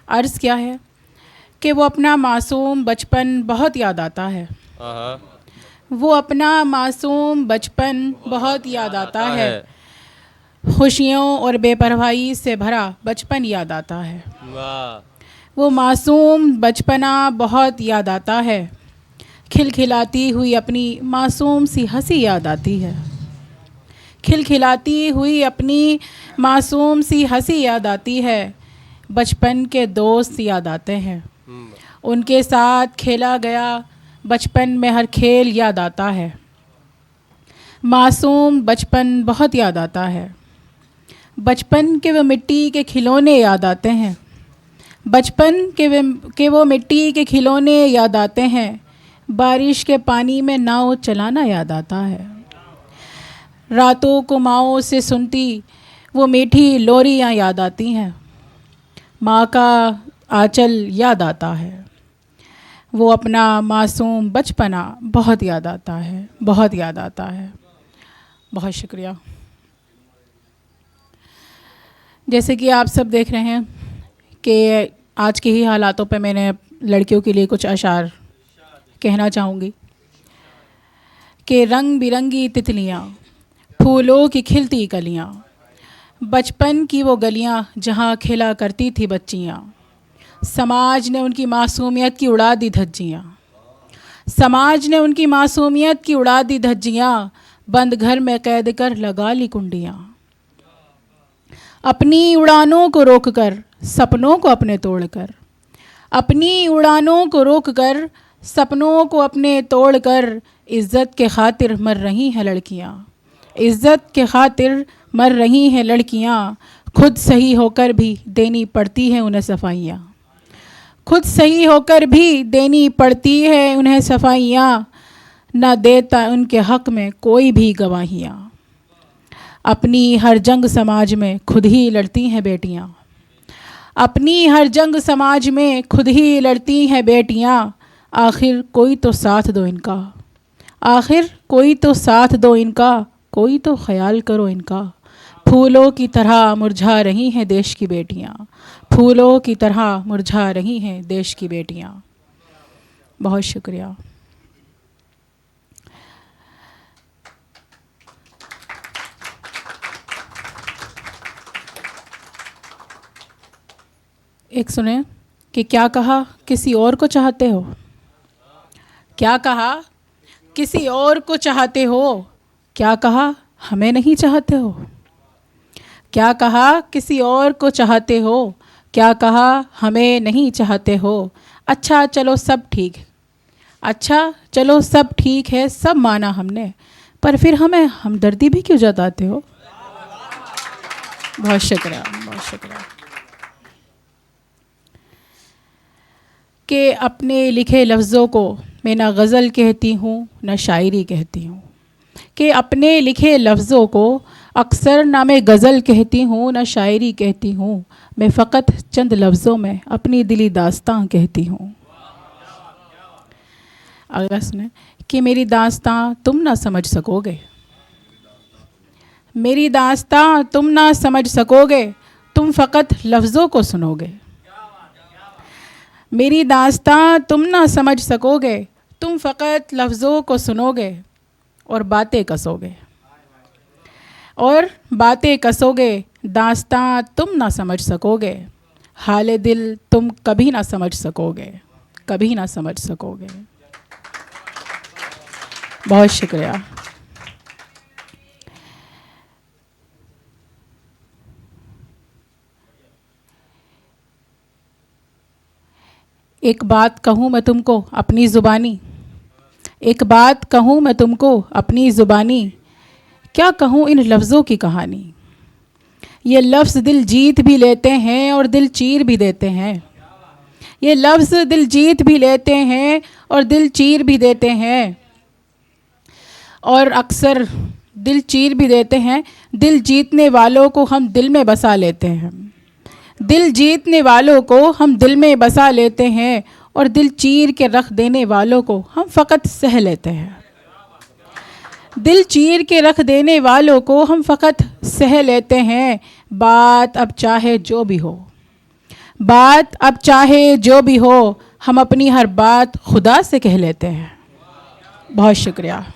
अर्ज़ क्या है कि वो अपना मासूम बचपन बहुत याद आता है। वो अपना मासूम बचपन बहुत याद आता है। खुशियों और बेपरवाही से भरा बचपन याद आता है। वो मासूम बचपना बहुत याद आता है। खिलखिलाती हुई अपनी मासूम सी हंसी याद आती है। खिलखिलाती हुई अपनी मासूम सी हंसी याद आती है। बचपन के दोस्त याद आते हैं। उनके साथ खेला गया बचपन में हर खेल याद आता है। मासूम बचपन बहुत याद आता है। बचपन के वो मिट्टी के खिलौने याद आते हैं। बचपन के वो मिट्टी के खिलौने याद आते हैं। बारिश के पानी में नाव चलाना याद आता है। रातों को माँओं से सुनती वो मीठी लोरियाँ याद आती हैं। माँ का आंचल याद आता है। वो अपना मासूम बचपना बहुत याद आता है, बहुत याद आता है। बहुत शुक्रिया। जैसे कि आप सब देख रहे हैं कि आज के ही हालातों पे मैंने लड़कियों के लिए कुछ अशार कहना चाहूँगी कि रंग बिरंगी तितलियाँ, फूलों की खिलती कलियाँ, बचपन की वो गलियाँ जहाँ खेला करती थी बच्चियाँ। समाज ने उनकी मासूमियत की उड़ा दी धज्जियाँ। समाज ने उनकी मासूमियत की उड़ा दी धज्जियाँ। बंद घर में कैद कर लगा ली कुंडियाँ। अपनी उड़ानों को रोककर सपनों को अपने तोड़कर, अपनी उड़ानों को रोककर सपनों को अपने तोड़कर इज़्ज़त के खातिर मर रही हैं लड़कियाँ। इज़्ज़त के खातिर मर रही हैं लड़कियाँ। खुद सही होकर भी देनी पड़ती हैं उन्हें सफाइयाँ। खुद सही होकर भी देनी पड़ती है उन्हें सफाइयाँ। न देता उनके हक़ में कोई भी गवाहियाँ। अपनी हर जंग समाज में खुद ही लड़ती हैं बेटियाँ। अपनी हर जंग समाज में खुद ही लड़ती हैं बेटियाँ। आखिर कोई तो साथ दो इनका, आखिर कोई तो साथ दो इनका, कोई तो ख्याल करो इनका। फूलों की तरह मुरझा रही हैं देश की बेटियाँ। फूलों की तरह मुरझा रही हैं देश की बेटियाँ। बहुत शुक्रिया। एक सुने कि क्या कहा किसी और को चाहते हो। क्या कहा किसी और को चाहते हो। क्या कहा हमें नहीं चाहते हो। क्या कहा किसी और को चाहते हो। क्या कहा हमें नहीं चाहते हो। अच्छा चलो सब ठीक, अच्छा चलो सब ठीक है, सब माना हमने, पर फिर हमें हमदर्दी भी क्यों जताते हो। बहुत शुक्रिया, बहुत शुक्रिया। कि अपने लिखे लफ्ज़ों को मैं ना गज़ल कहती हूँ ना शायरी कहती हूँ। कि अपने लिखे लफ्ज़ों को अक्सर ना मैं गज़ल कहती हूँ ना शायरी कहती हूँ। मैं फ़कत चंद लफ्ज़ों में अपनी दिली दास्तां कहती हूँ। अगला सुने कि मेरी दास्तां तुम ना समझ सकोगे। मेरी दास्तां तुम ना समझ सकोगे, तुम फ़कत लफ्ज़ों को सुनोगे। मेरी दास्तां तुम ना समझ सकोगे, तुम फ़कत लफ्ज़ों को सुनोगे और बातें कसोगे। और बातें कसोगे, दास्तां तुम ना समझ सकोगे। हाल दिल तुम कभी ना समझ सकोगे, कभी ना समझ सकोगे। बहुत शुक्रिया। एक बात कहूँ मैं तुमको अपनी ज़ुबानी, एक बात कहूँ मैं तुमको अपनी ज़ुबानी, क्या कहूँ इन लफ्ज़ों की कहानी। ये लफ्ज़ दिल जीत भी लेते हैं और दिल चीर भी देते हैं। ये लफ्ज़ दिल जीत भी लेते हैं और दिल चीर भी देते हैं। और अक्सर दिल चीर भी देते हैं। दिल जीतने वालों को हम दिल में बसा लेते हैं। दिल जीतने वालों को हम दिल में बसा लेते हैं और दिल चीर के रख देने वालों को हम फ़कत सह लेते हैं। दिल चीर के रख देने वालों को हम फ़कत सह लेते हैं। बात अब चाहे जो भी हो, बात अब चाहे जो भी हो, हम अपनी हर बात खुदा से कह लेते हैं। बहुत शुक्रिया।